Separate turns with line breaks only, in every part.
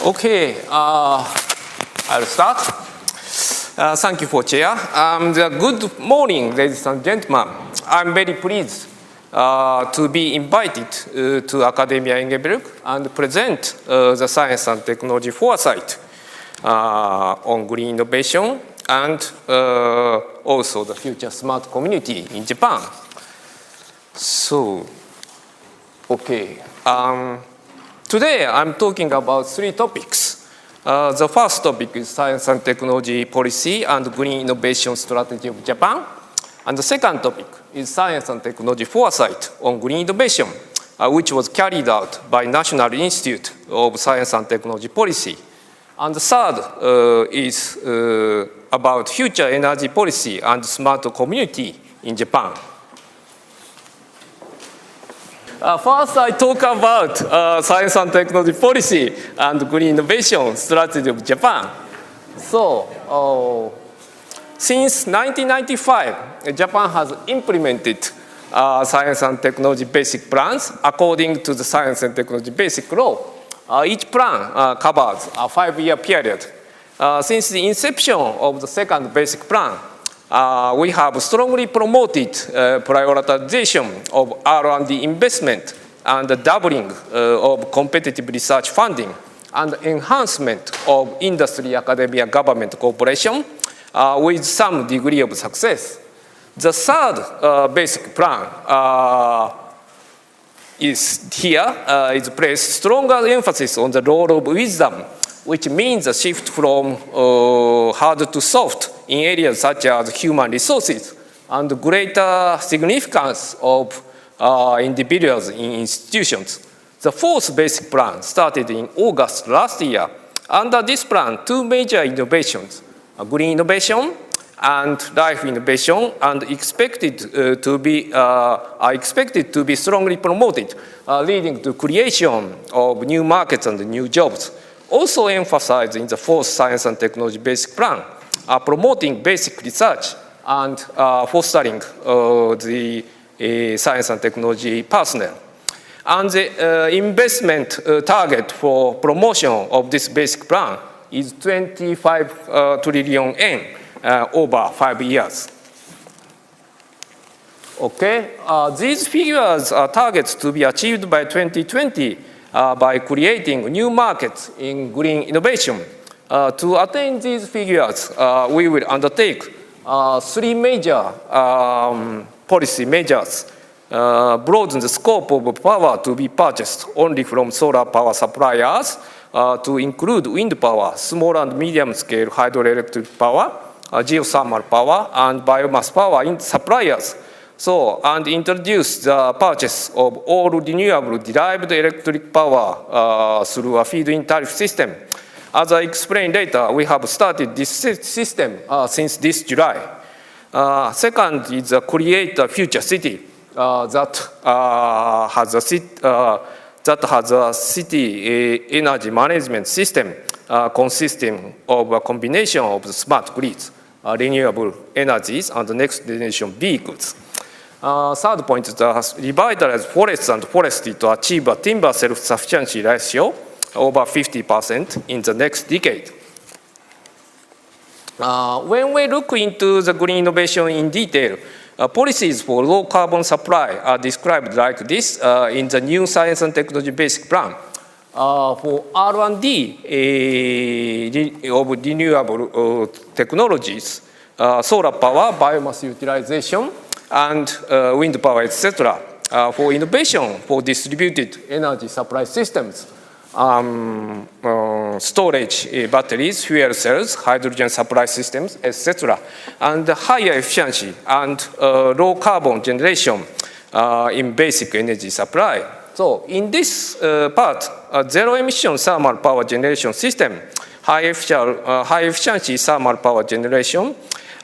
Okay, I'll start. Thank you for chair. Good morning, ladies and gentlemen. I'm very pleased to be invited to Academia Ingeborg and present the science and technology foresight on green innovation and also the future smart community in Japan. So, okay. Today I'm talking about three topics. The first topic is science and technology policy and green innovation strategy of Japan. And the second topic is science and technology foresight on green innovation, which was carried out by National Institute of Science and Technology Policy. And the third is about future energy policy and smart community in Japan. First, I talk about science and technology policy and green innovation strategy of Japan. So, since 1995, Japan has implemented science and technology basic plans according to the science and technology basic law. Each plan covers a 5-year period. Since the inception of the second basic plan, we have strongly promoted prioritization of R&D investment and the doubling of competitive research funding and enhancement of industry, academia, government cooperation with some degree of success. The third basic plan is here, is placed stronger emphasis on the role of wisdom, which means a shift from hard to soft in areas such as human resources and greater significance of individuals in institutions. The fourth basic plan started in August last year. Under this plan, two major innovations, green innovation and life innovation, and are expected to be strongly promoted, leading to creation of new markets and new jobs. Also emphasized in the fourth science and technology basic plan, promoting basic research and fostering the science and technology personnel. And the investment target for promotion of this basic plan is 25 trillion yen over 5 years. Okay, these figures are targets to be achieved by 2020 by creating new markets in green innovation. To attain these figures, we will undertake three major policy measures. Broaden the scope of power to be purchased only from solar power suppliers to include wind power, small and medium scale hydroelectric power, geothermal power, and biomass power in suppliers. So, and introduce the purchase of all renewable derived electric power through a feed-in tariff system. As I explain later, we have started this system since this July. Second is create a future city that has a city energy management system consisting of a combination of the smart grids, renewable energies, and the next generation vehicles. Third point is revitalize forests and forestry to achieve a timber self-sufficiency ratio over 50% in the next decade. When we look into the green innovation in detail, policies for low carbon supply are described like this in the new science and technology basic plan. For R&D of renewable technologies, solar power, biomass utilization, and wind power, etc. For innovation for distributed energy supply systems, storage batteries, fuel cells, hydrogen supply systems, etc. And higher efficiency and low carbon generation in basic energy supply. So in this part, zero emission thermal power generation system, high efficiency thermal power generation,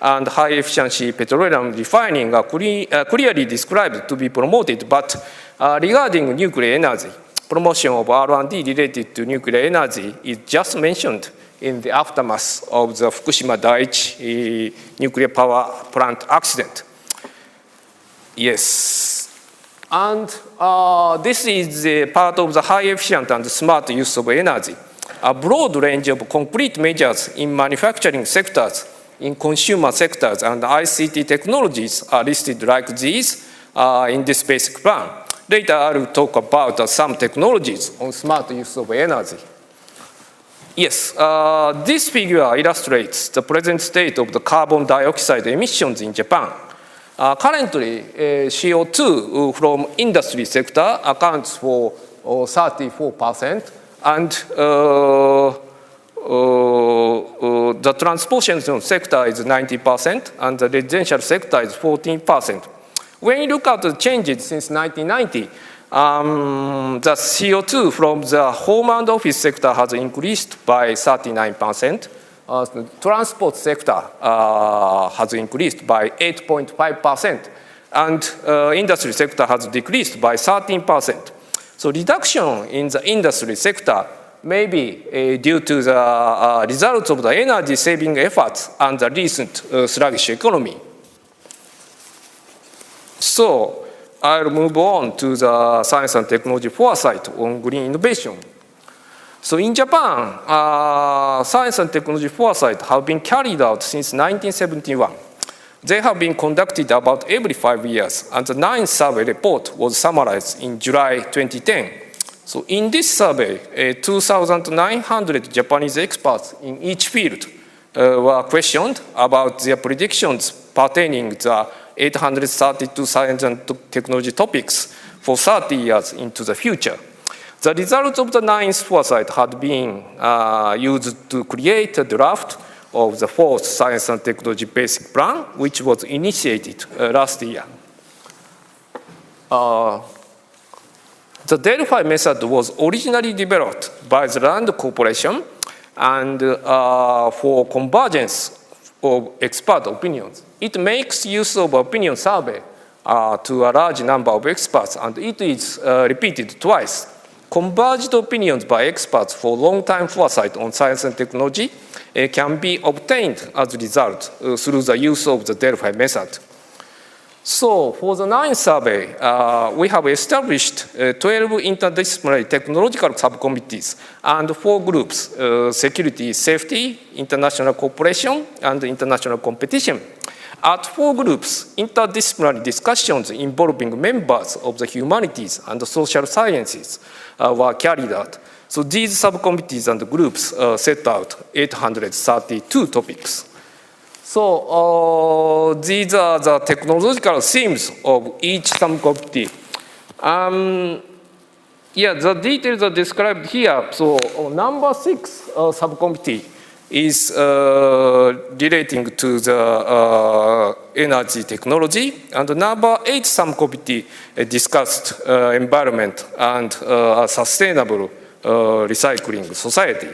and high efficiency petroleum refining are clearly described to be promoted. But regarding nuclear energy, promotion of R&D related to nuclear energy is just mentioned in the aftermath of the Fukushima Daiichi nuclear power plant accident. Yes. And this is part of the high efficient and smart use of energy. a broad range of concrete measures in manufacturing sectors, in consumer sectors, and ICT technologies are listed like these in this basic plan. Later, I will talk about some technologies on smart use of energy. Yes, this figure illustrates the present state of the carbon dioxide emissions in Japan. Currently, CO2 from industry sector accounts for 34%, and the transportation sector is 90%, and the residential sector is 14%. When you look at the changes since 1990, the CO2 from the home and office sector has increased by 39%. The transport sector has increased by 8.5%, and industry sector has decreased by 13%. So reduction in the industry sector may be due to the results of the energy saving efforts and the recent sluggish economy. So I'll move on to the science and technology foresight on green innovation. So in Japan, science and technology foresight have been carried out since 1971. They have been conducted about every 5 years, and the 9th survey report was summarized in July 2010. So in this survey, 2,900 Japanese experts in each field were questioned about their predictions pertaining to the 832 science and technology topics for 30 years into the future. The results of the 9th foresight had been used to create a draft of the 4th Science and Technology Basic Plan, which was initiated last year. The Delphi method was originally developed by the Land Corporation and for convergence of expert opinions. It makes use of opinion survey to a large number of experts, and it is repeated twice. Converged opinions by experts for long-time foresight on science and technology can be obtained as a result through the use of the Delphi method. So for the 9th survey, we have established 12 interdisciplinary technological subcommittees and 4 groups: security, safety, international cooperation, and international competition. At 4 groups, interdisciplinary discussions involving members of the humanities and the social sciences were carried out. So these subcommittees and groups set out 832 topics. So these are the technological themes of each subcommittee. The details are described here. So number 6 subcommittee is relating to the energy technology, and the number 8 subcommittee discussed environment and sustainable recycling society.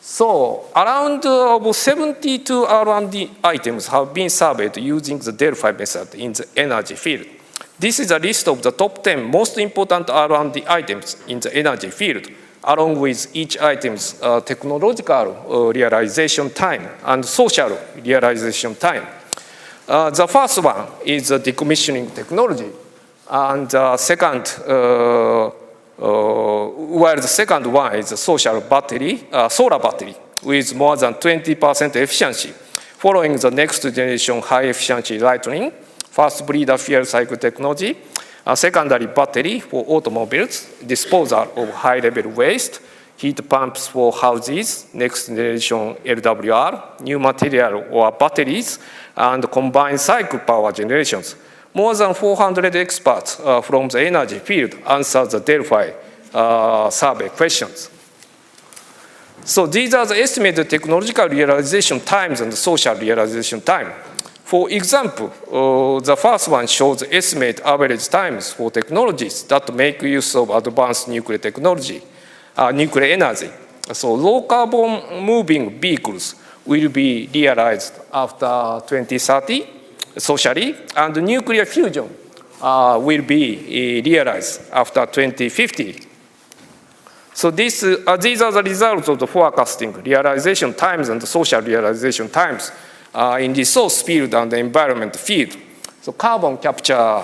So around 72 R&D items have been surveyed using the Delphi method in the energy field. This is a list of the top 10 most important R&D items in the energy field, along with each item's technological realization time and social realization time. The first one is the decommissioning technology, and while the second one is the solar battery with more than 20% efficiency, following the next generation high efficiency lightning, fast breeder fuel cycle technology, a secondary battery for automobiles, disposal of high-level waste, heat pumps for houses, next generation LWR, new material or batteries, and combined cycle power generations. More than 400 experts from the energy field answered the Delphi survey questions. So these are the estimated technological realization times and social realization time. For example, the first one shows estimate average times for technologies that make use of advanced nuclear technology, nuclear energy. So low carbon moving vehicles will be realized after 2030 socially, and nuclear fusion will be realized after 2050. So these are the results of the forecasting realization times and the social realization times in the resource field and the environment field. So carbon capture,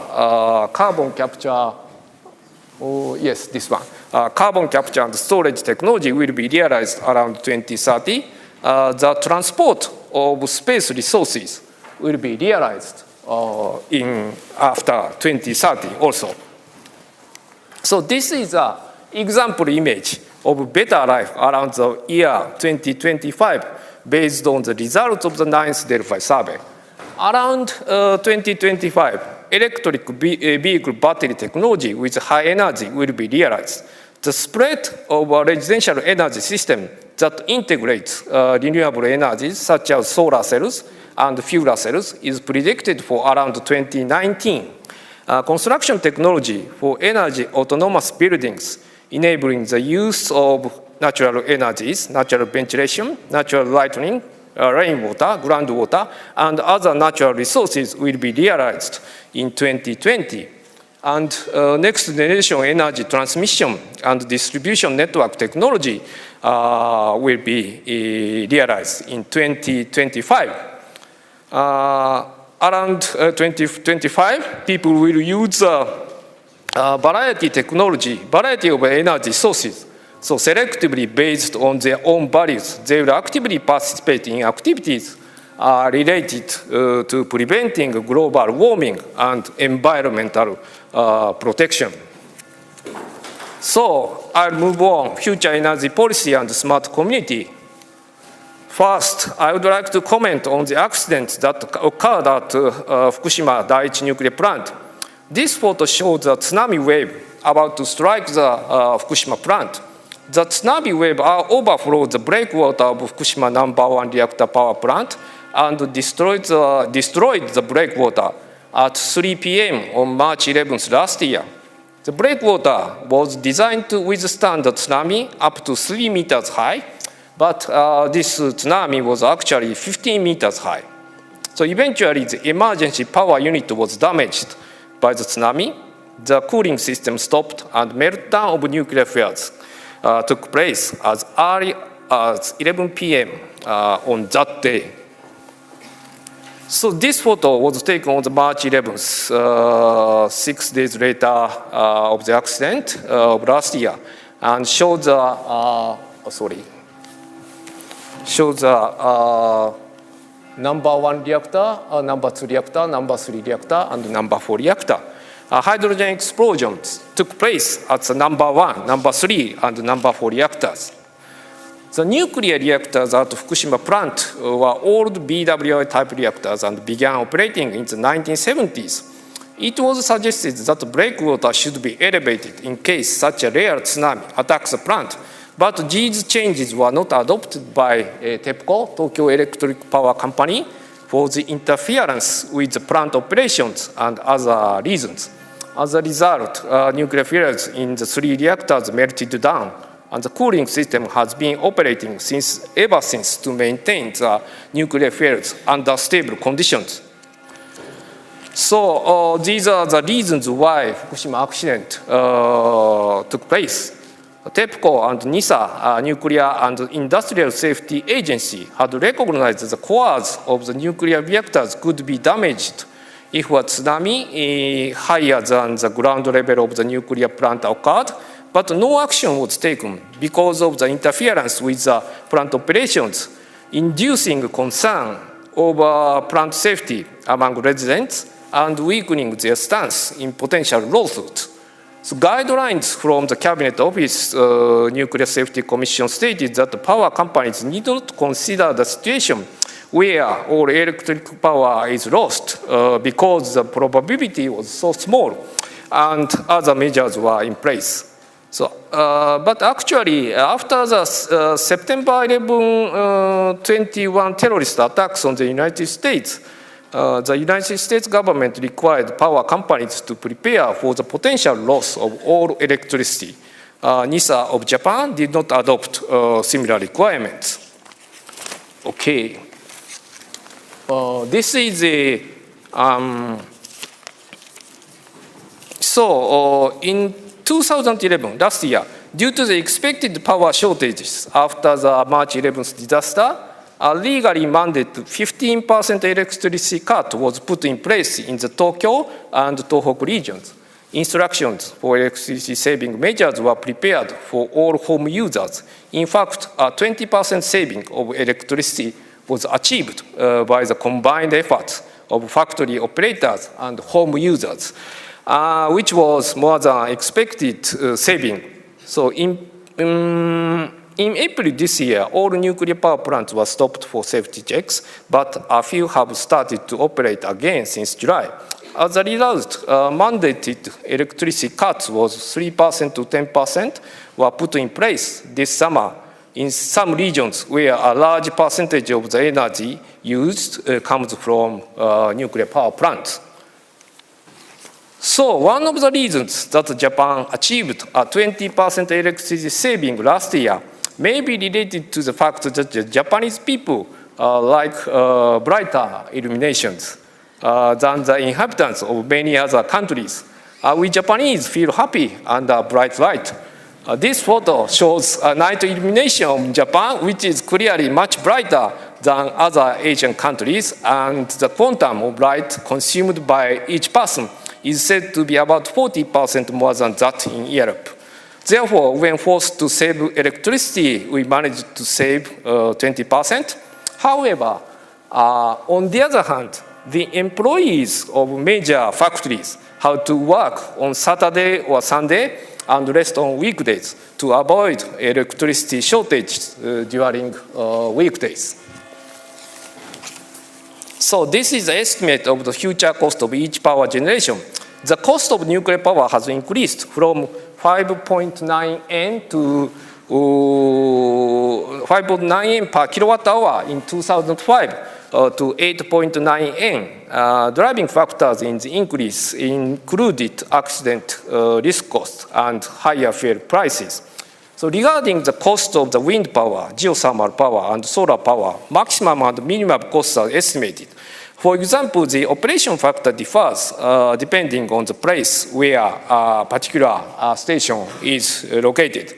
yes, this one. carbon capture and storage technology will be realized around 2030. The transport of space resources will be realized after 2030 also. So this is an example image of better life around the year 2025 based on the results of the 9th Delphi survey. Around 2025, electric vehicle battery technology with high energy will be realized. The spread of a residential energy system that integrates renewable energies such as solar cells and fuel cells is predicted for around 2019. Construction technology for energy autonomous buildings enabling the use of natural energies, natural ventilation, natural lighting, rainwater, groundwater, and other natural resources will be realized in 2020. And next generation energy transmission and distribution network technology will be realized in 2025. Around 2025, people will use variety of energy sources. So selectively based on their own values, they will actively participate in activities related to preventing global warming and environmental protection. So I'll move on, future energy policy and smart community. First, I would like to comment on the accident that occurred at Fukushima Daiichi nuclear plant. This photo shows a tsunami wave about to strike the Fukushima plant. The tsunami wave overflowed the breakwater of Fukushima #1 reactor power plant and destroyed the breakwater at 3 p.m. on March 11th last year. The breakwater was designed to withstand the tsunami up to 3 meters high, but this tsunami was actually 15 meters high. So eventually the emergency power unit was damaged by the tsunami. The cooling system stopped and meltdown of nuclear fuels took place as early as 11 p.m. On that day. So this photo was taken on the March 11th, 6 days later of the accident of last year, and shows the #1 reactor, #2 reactor, #3 reactor, and #4 reactor. Hydrogen explosions took place at the #1, #3, and #4 reactors. The nuclear reactors at Fukushima plant were old BWI type reactors and began operating in the 1970s. It was suggested that the breakwater should be elevated in case such a rare tsunami attacks the plant, but these changes were not adopted by TEPCO, Tokyo Electric Power Company, for the interference with the plant operations and other reasons. As a result, nuclear fuels in the 3 reactors melted down, and the cooling system has been operating ever since to maintain the nuclear fuels under stable conditions. So these are the reasons why Fukushima accident took place. TEPCO and NISA, Nuclear and Industrial Safety Agency, had recognized the cores of the nuclear reactors could be damaged if a tsunami higher than the ground level of the nuclear plant occurred, but no action was taken because of the interference with the plant operations, inducing concern over plant safety among residents and weakening their stance in potential lawsuits. So guidelines from the Cabinet Office Nuclear Safety Commission stated that the power companies need not consider the situation where all electric power is lost because the probability was so small and other measures were in place. So, but actually, after the September 11, 21 terrorist attacks on the United States, the United States government required power companies to prepare for the potential loss of all electricity. NISA of Japan did not adopt similar requirements. Okay. This is a, in 2011, last year, due to the expected power shortages after the March 11th disaster, a legally mandated 15% electricity cut was put in place in the Tokyo and Tohoku regions. Instructions for electricity saving measures were prepared for all home users. In fact, a 20% saving of electricity was achieved by the combined efforts of factory operators and home users, which was more than expected saving. So in April this year, all nuclear power plants were stopped for safety checks, but a few have started to operate again since July. As a result, mandated electricity cuts was 3% to 10% were put in place this summer in some regions where a large percentage of the energy used comes from nuclear power plants. So one of the reasons that Japan achieved a 20% electricity saving last year may be related to the fact that the Japanese people like brighter illuminations than the inhabitants of many other countries. We Japanese feel happy under bright light. This photo shows a night illumination of Japan, which is clearly much brighter than other Asian countries, and the quantum of light consumed by each person is said to be about 40% more than that in Europe. Therefore, when forced to save electricity, we managed to save 20%. However, on the other hand, the employees of major factories have to work on Saturday or Sunday and rest on weekdays to avoid electricity shortage during weekdays. So this is the estimate of the future cost of each power generation. The cost of nuclear power has increased from 5.9 yen to 5.9 yen per kilowatt hour in 2005 to 8.9 yen. Driving factors in the increase included accident risk costs and higher fuel prices. So regarding the cost of the wind power, geothermal power, and solar power, maximum and minimum costs are estimated. For example, the operation factor differs depending on the place where a particular station is located.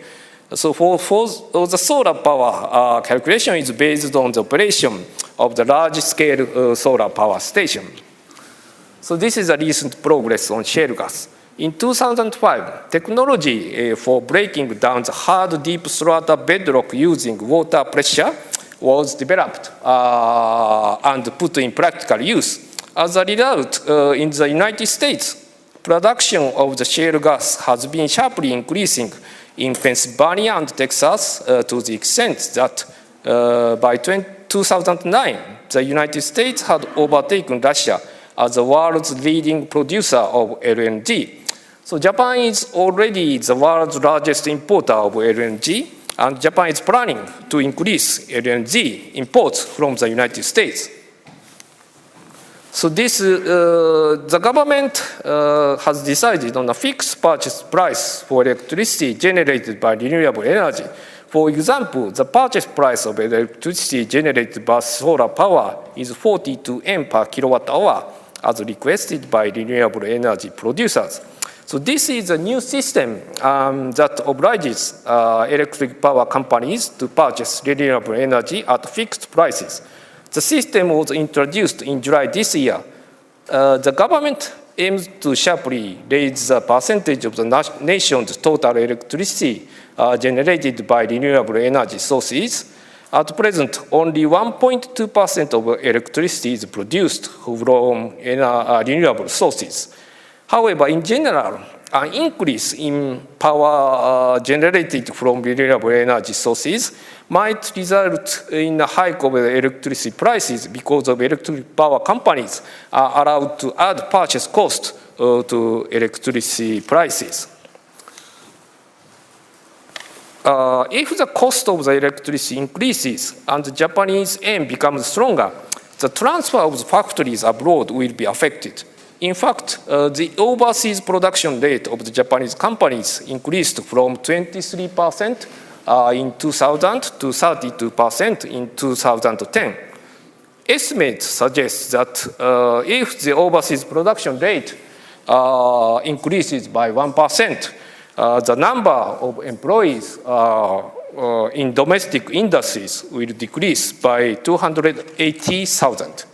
So for the solar power, calculation is based on the operation of the large-scale solar power station. So this is a recent progress on shale gas. In 2005, technology for breaking down the hard deep strata bedrock using water pressure was developed and put in practical use. As a result, in the United States, production of the shale gas has been sharply increasing in Pennsylvania and Texas to the extent that by 2009, the United States had overtaken Russia as the world's leading producer of LNG. So Japan is already the world's largest importer of LNG, and Japan is planning to increase LNG imports from the United States. So the government has decided on a fixed purchase price for electricity generated by renewable energy. For example, the purchase price of electricity generated by solar power is 42 yen per kilowatt hour, as requested by renewable energy producers. So this is a new system that obliges electric power companies to purchase renewable energy at fixed prices. The system was introduced in July this year. The government aims to sharply raise the percentage of the nation's total electricity generated by renewable energy sources. At present, only 1.2% of electricity is produced from renewable sources. However, in general, an increase in power generated from renewable energy sources might result in a hike of electricity prices because of electric power companies are allowed to add purchase cost to electricity prices. If the cost of the electricity increases and the Japanese yen becomes stronger, the transfer of the factories abroad will be affected. In fact, the overseas production rate of the Japanese companies increased from 23% in 2000 to 32% in 2010. Estimates suggest that if the overseas production rate increases by 1%, the number of employees in domestic industries will decrease by 280,000.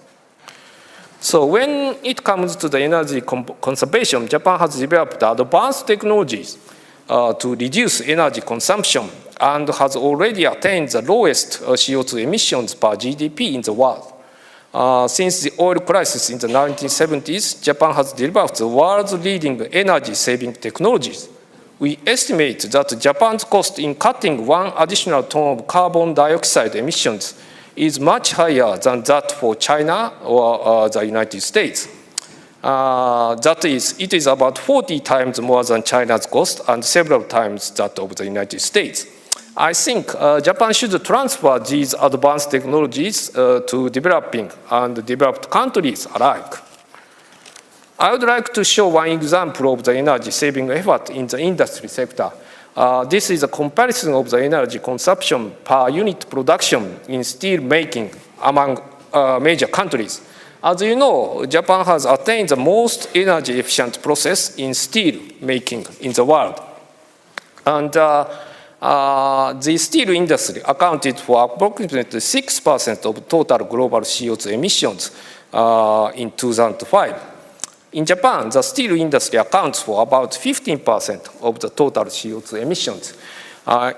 So when it comes to the energy conservation, Japan has developed advanced technologies to reduce energy consumption and has already attained the lowest CO2 emissions per GDP in the world. Since the oil crisis in the 1970s, Japan has developed the world's leading energy-saving technologies. We estimate that Japan's cost in cutting 1 additional ton of carbon dioxide emissions is much higher than that for China or the United States. That is, it is about 40 times more than China's cost and several times that of the United States. I think Japan should transfer these advanced technologies to developing and developed countries alike. I would like to show one example of the energy-saving effort in the industry sector. This is a comparison of the energy consumption per unit production in steel making among major countries. As you know, Japan has attained the most energy-efficient process in steel making in the world. And the steel industry accounted for approximately 6% of total global CO2 emissions in 2005. In Japan, the steel industry accounts for about 15% of the total CO2 emissions.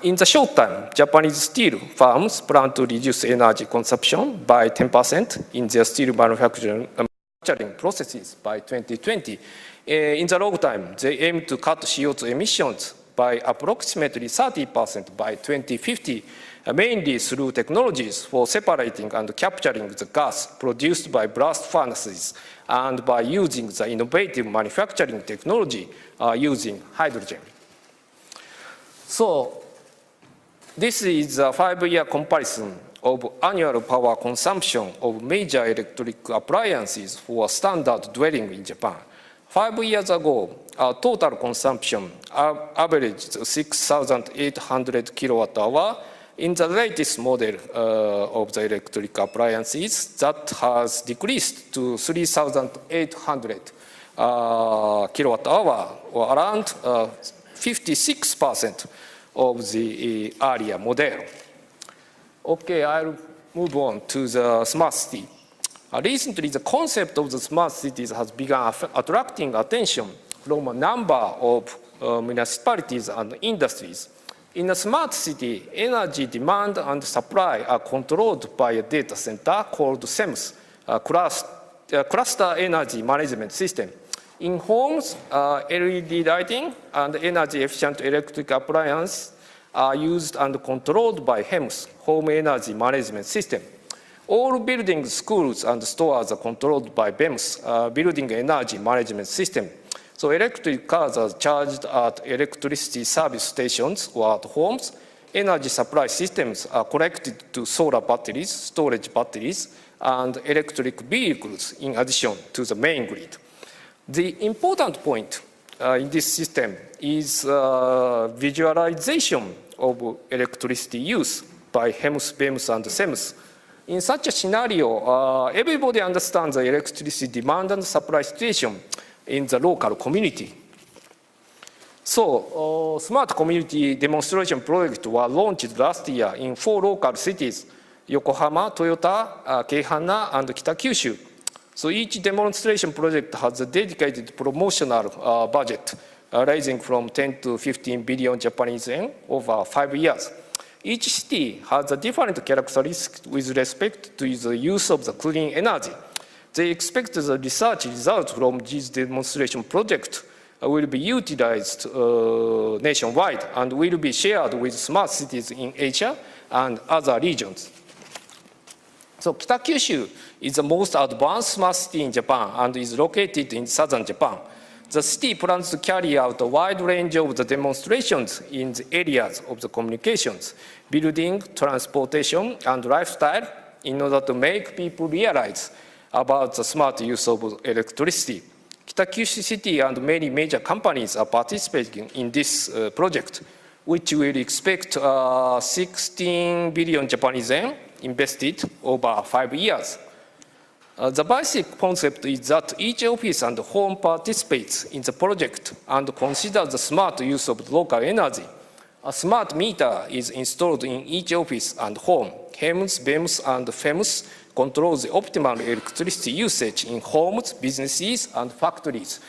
In the short term, Japanese steel firms plan to reduce energy consumption by 10% in their steel manufacturing processes by 2020. In the long time, they aim to cut CO2 emissions by approximately 30% by 2050, mainly through technologies for separating and capturing the gas produced by blast furnaces and by using the innovative manufacturing technology using hydrogen. So this is a 5-year comparison of annual power consumption of major electric appliances for a standard dwelling in Japan. 5 years ago, our total consumption averaged 6,800 kilowatt hour. In the latest model of the electric appliances, that has decreased to 3,800 kilowatt hour, or around 56% of the earlier model. Okay, I'll move on to the smart city. Recently, the concept of the smart cities has begun attracting attention from a number of municipalities and industries. In a smart city, energy demand and supply are controlled by a data center called CEMS, Cluster Energy Management System. In homes, LED lighting and energy-efficient electric appliances are used and controlled by HEMS, Home Energy Management System. All buildings, schools, and stores are controlled by BEMS, Building Energy Management System. So electric cars are charged at electricity service stations or at homes. Energy supply systems are connected to solar batteries, storage batteries, and electric vehicles in addition to the main grid. The important point in this system is visualization of electricity use by HEMS, BEMS, and CEMS. In such a scenario, everybody understands the electricity demand and supply situation in the local community. So, smart community demonstration projects were launched last year in 4 local cities: Yokohama, Toyota, Keihana, and Kitakyushu. So each demonstration project has a dedicated promotional budget, ranging from 10 to 15 billion Japanese yen over 5 years. Each city has a different characteristics with respect to the use of the clean energy. They expect the research results from these demonstration projects will be utilized nationwide and will be shared with smart cities in Asia and other regions. So Kitakyushu is the most advanced smart city in Japan and is located in southern Japan. The city plans to carry out a wide range of the demonstrations in the areas of the communications, building, transportation, and lifestyle in order to make people realize about the smart use of electricity. Kitakyushu City and many major companies are participating in this project, which will expect 16 billion Japanese yen invested over 5 years. The basic concept is that each office and home participates in the project and considers the smart use of local energy. A smart meter is installed in each office and home, HEMS, BEMS, and FEMS control the optimal electricity usage in homes, businesses, and factories,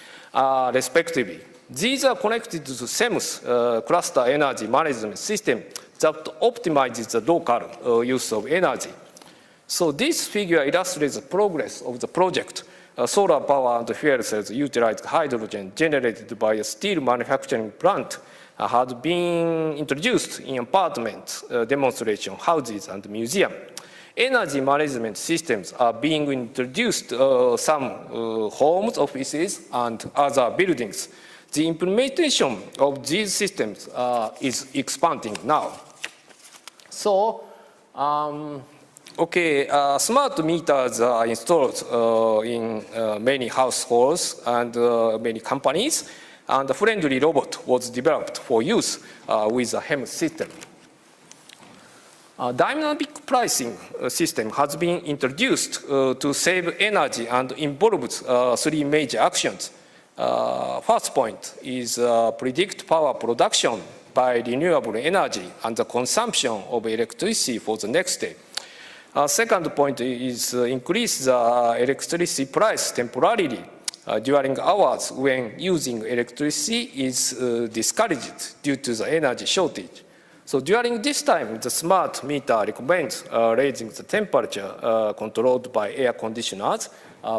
respectively. These are connected to SEMS, Cluster Energy Management System, that optimizes the local use of energy. So this figure illustrates the progress of the project. Solar power and fuel cells utilize hydrogen generated by a steel manufacturing plant had been introduced in apartments, demonstration houses, and museums. Energy management systems are being introduced some homes, offices, and other buildings. The implementation of these systems is expanding now. So, smart meters are installed in many households and many companies, and a friendly robot was developed for use with a HEMS system. A dynamic pricing system has been introduced to save energy and involves three major actions. First point is predict power production by renewable energy and the consumption of electricity for the next day. Second point is increase the electricity price temporarily during hours when using electricity is discouraged due to the energy shortage. So during this time, the smart meter recommends raising the temperature controlled by air conditioners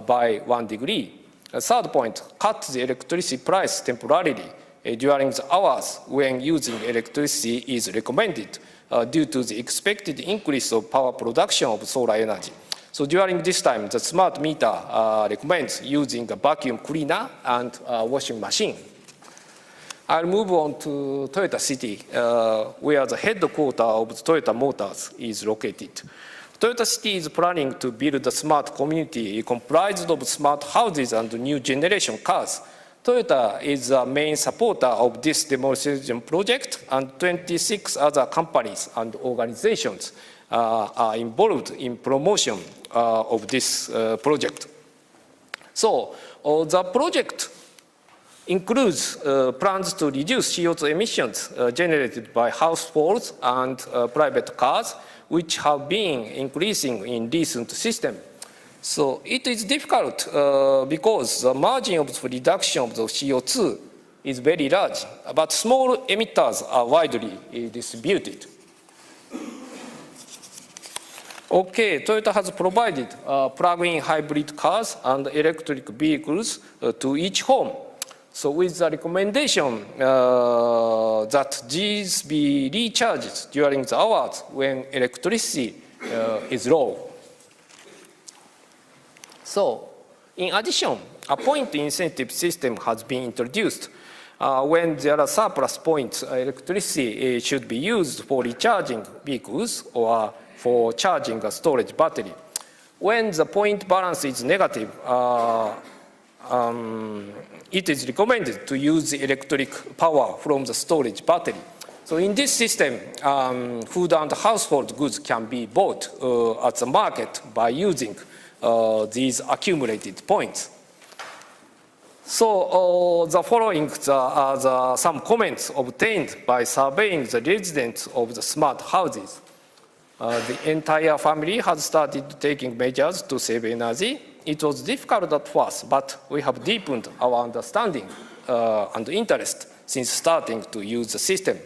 by 1 degree. Third point, cut the electricity price temporarily during the hours when using electricity is recommended due to the expected increase of power production of solar energy. So during this time, the smart meter recommends using a vacuum cleaner and a washing machine. I'll move on to Toyota City, where the headquarters of Toyota Motors is located. Toyota City is planning to build a smart community comprised of smart houses and new generation cars. Toyota is the main supporter of this demonstration project, and 26 other companies and organizations are involved in promotion of this project. So the project includes plans to reduce CO2 emissions generated by households and private cars, which have been increasing in recent systems. So it is difficult because the margin of the reduction of the CO2 is very large, but small emitters are widely distributed. Toyota has provided plug-in hybrid cars and electric vehicles to each home. So with the recommendation that these be recharged during the hours when electricity is low. So in addition, a point incentive system has been introduced. When there are surplus points, electricity should be used for recharging vehicles or for charging a storage battery. When the point balance is negative, it is recommended to use the electric power from the storage battery. So in this system, food and household goods can be bought at the market by using these accumulated points. So the following are some comments obtained by surveying the residents of the smart houses. The entire family has started taking measures to save energy. It was difficult at first, but we have deepened our understanding and interest since starting to use the system.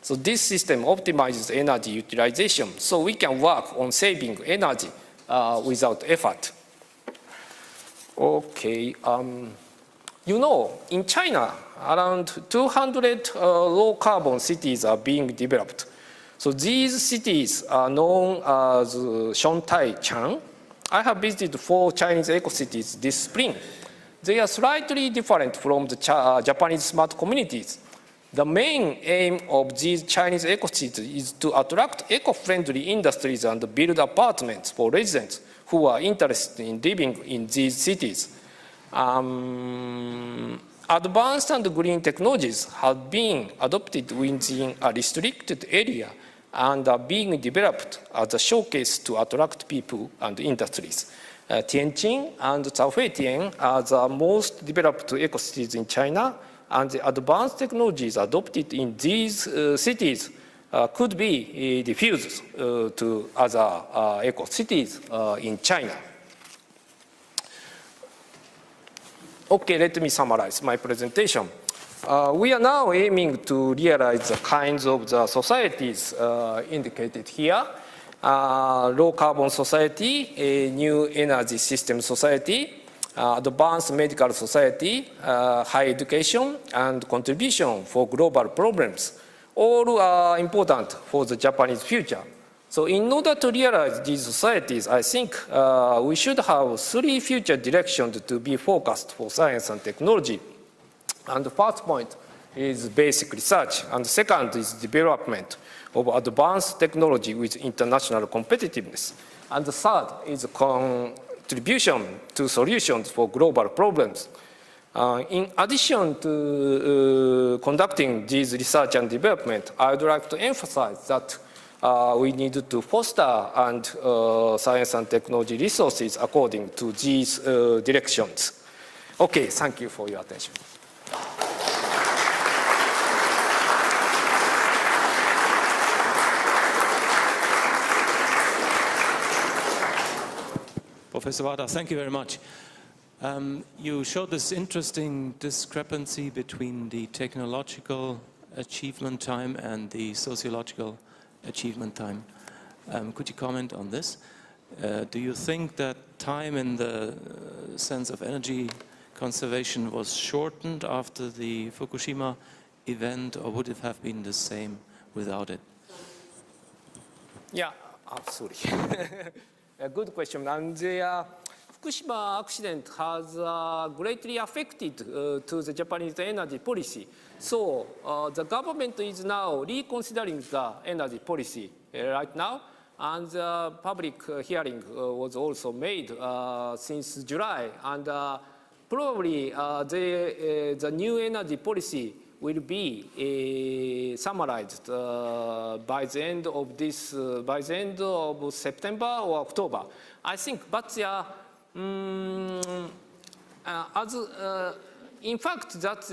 So this system optimizes energy utilization, so we can work on saving energy without effort. In China, around 200 low-carbon cities are being developed. So these cities are known as Shontai-chan. I have visited 4 Chinese eco-cities this spring. They are slightly different from the Japanese smart communities. The main aim of these Chinese eco-cities is to attract eco-friendly industries and build apartments for residents who are interested in living in these cities. Advanced and green technologies have been adopted within a restricted area and are being developed as a showcase to attract people and industries. Tianjin and Zhaohuitian are the most developed eco-cities in China, and the advanced technologies adopted in these cities could be diffused to other eco-cities in China. Okay, let me summarize my presentation. We are now aiming to realize the kinds of the societies indicated here. Low carbon society, a new energy system society, advanced medical society, high education, and contribution for global problems. All are important for the Japanese future. So in order to realize these societies, I think we should have 3 future directions to be focused for science and technology. And the first point is basic research, and the second is development of advanced technology with international competitiveness. And the third is contribution to solutions for global problems. In addition to conducting these research and development, I would like to emphasize that we need to foster and science and technology resources according to these directions. Okay, thank you for your attention.
Professor Wada, thank you very much. You showed this interesting discrepancy between the technological achievement time and the sociological achievement time. Could you comment on this? Do you think that time in the sense of energy conservation was shortened after the Fukushima event, or would it have been the same without it?
Yeah, absolutely. A good question. And the Fukushima accident has greatly affected to the Japanese energy policy. So the government is now reconsidering the energy policy right now, and the public hearing was also made since July, and probably the new energy policy will be summarized by the end of this, by the end of September or October, I think. But in fact, that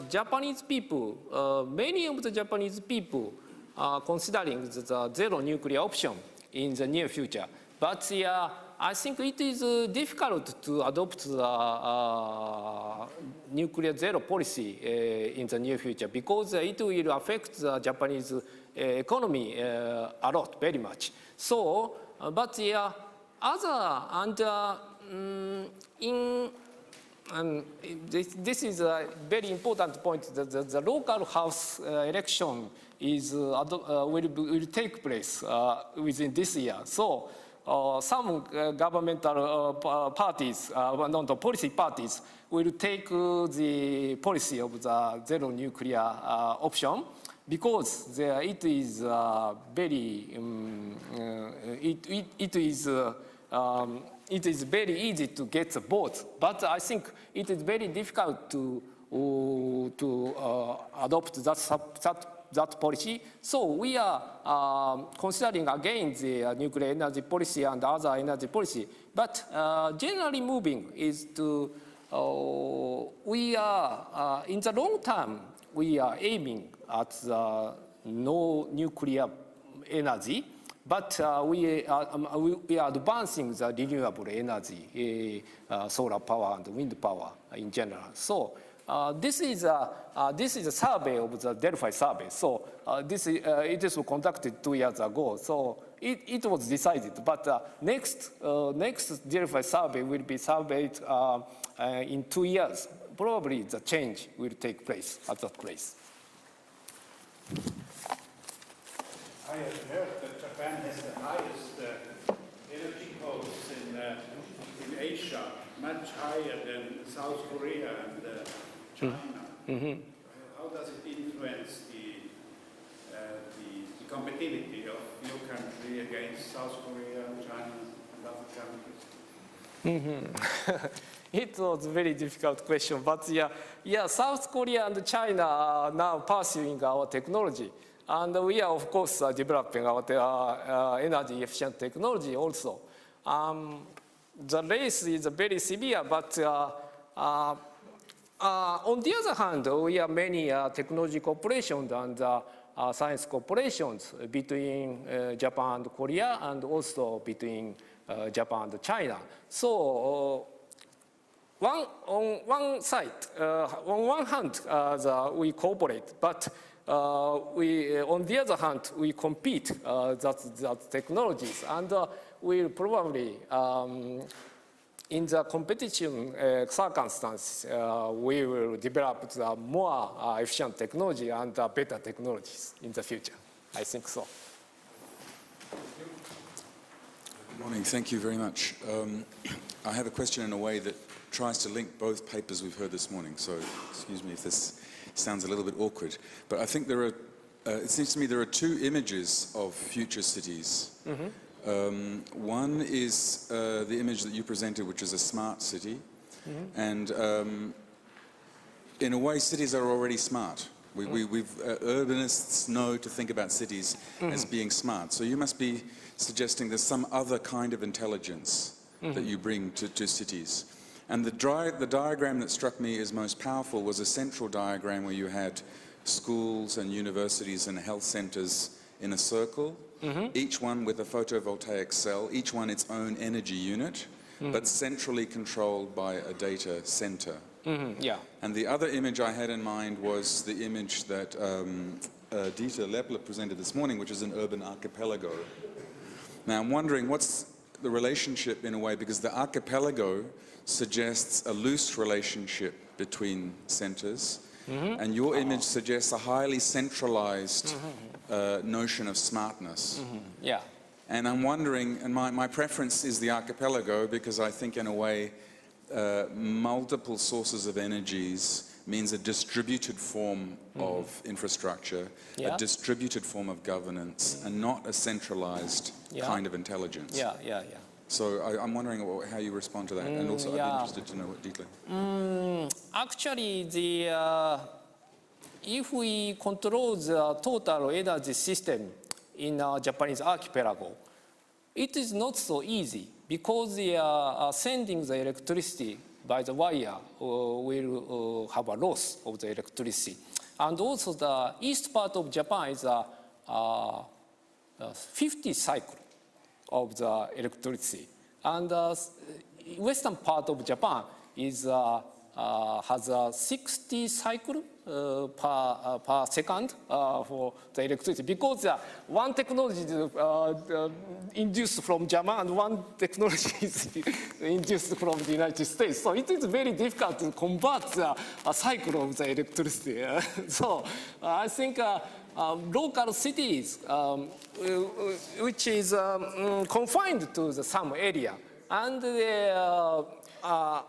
Japanese people, many of the Japanese people are considering the zero nuclear option in the near future. But I think it is difficult to adopt the nuclear zero policy in the near future, because it will affect the Japanese economy a lot, very much. So, but other and this is a very important point, that the local house election is will take place within this year. So some governmental parties, not policy parties, will take the policy of the zero nuclear option, because it is very it is very easy to get the votes, but I think it is very difficult to adopt that policy. So we are considering again the nuclear energy policy and other energy policy. But generally moving is to, we are, in the long term, we are aiming at the no nuclear energy, but we are advancing the renewable energy, solar power and wind power in general. So this is a survey of the Delphi survey. So it is conducted 2 years ago. So it was decided. But next Delphi survey will be surveyed in 2 years. Probably the change will take place at that place.
I have heard that Japan has the highest energy costs in Asia, much higher than South Korea and China. Mm-hmm. How does it influence the competitivity of your country against South Korea, China, and other countries?
Mm-hmm. It was a very difficult question, but yeah, South Korea and China are now pursuing our technology. And we are, of course, developing our energy efficient technology also. The race is very severe, but on the other hand, we have many technology corporations, and science cooperations between Japan and Korea, and also between Japan and China. So on one side, on one hand, we cooperate, but on the other hand, we compete that technologies, and we probably in the competition circumstances, we will develop the more efficient technology and better technologies in the future. I think so.
Good morning. Thank you very much. I have a question in a way that tries to link both papers we've heard this morning. So, excuse me if this sounds a little bit awkward. But I think there are, it seems to me there are two images of future cities. Mm-hmm. One is the image that you presented, which is a smart city. Mm-hmm. And in a way, cities are already smart. Urbanists know to think about cities as being smart. So you must be suggesting there's some other kind of intelligence that you bring to cities. And the diagram that struck me as most powerful was a central diagram where you had schools and universities and health centers in a circle, each one with a photovoltaic cell, each one its own energy unit, but centrally controlled by a data center. Yeah. And the other image I had in mind was the image that Dieter Leppler presented this morning, which is an urban archipelago. Now I'm wondering what's the relationship in a way, because the archipelago suggests a loose relationship between centers, and your image suggests a highly centralized notion of smartness.
Yeah.
And I'm wondering, and my preference is the archipelago, because I think in a way multiple sources of energies means a distributed form of infrastructure, a distributed form of governance, and not a centralized kind of intelligence.
Yeah.
So I'm wondering how you respond to that, and also I'd be interested to know what deeply.
Actually, if we control the total energy system in Japanese archipelago, it is not so easy, because sending the electricity by the wire will have a loss of the electricity. And also the east part of Japan is a 50 cycle of the electricity. And western part of Japan is has a 60 cycle per second for the electricity, because one technology is induced from Japan and one technology is induced from the United States. So it is very difficult to convert a cycle of the electricity. So I think local cities, which is confined to some area, and they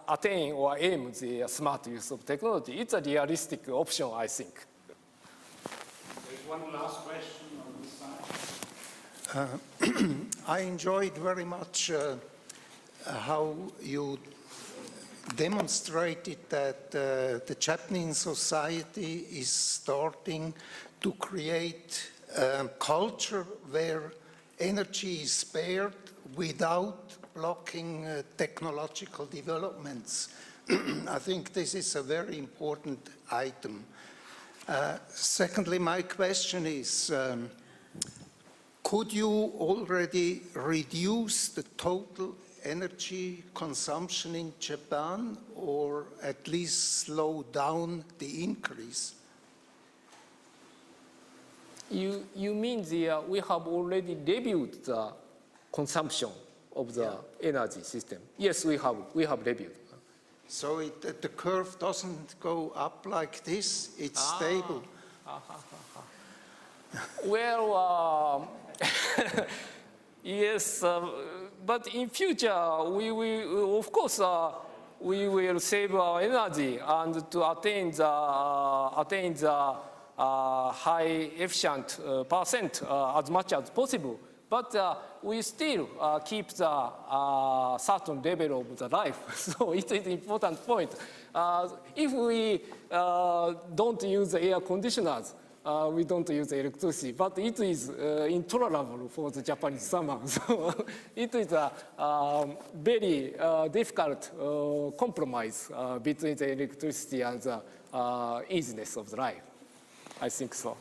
attain or aim the smart use of technology. It's a realistic option, I think.
There's one last question on this side.
I enjoyed very much how you demonstrated that the Japanese society is starting to create a culture where energy is spared without blocking technological developments. I think this is a very important item. Secondly, my question is, could you already reduce the total energy consumption in Japan, or at least slow down the increase?
You mean we have already reviewed the consumption of the energy system? Yes, we have reviewed.
So the curve doesn't go up like this, it's stable.
Well, yes, but in future, we will, of course, we will save our energy and to attain the high efficient percent as much as possible. But we still keep the certain level of the life. So it is an important point. If we don't use the air conditioners, we don't use electricity, but it is intolerable for the Japanese summer. So it is a very difficult compromise between the electricity and the easiness of the life. I think so.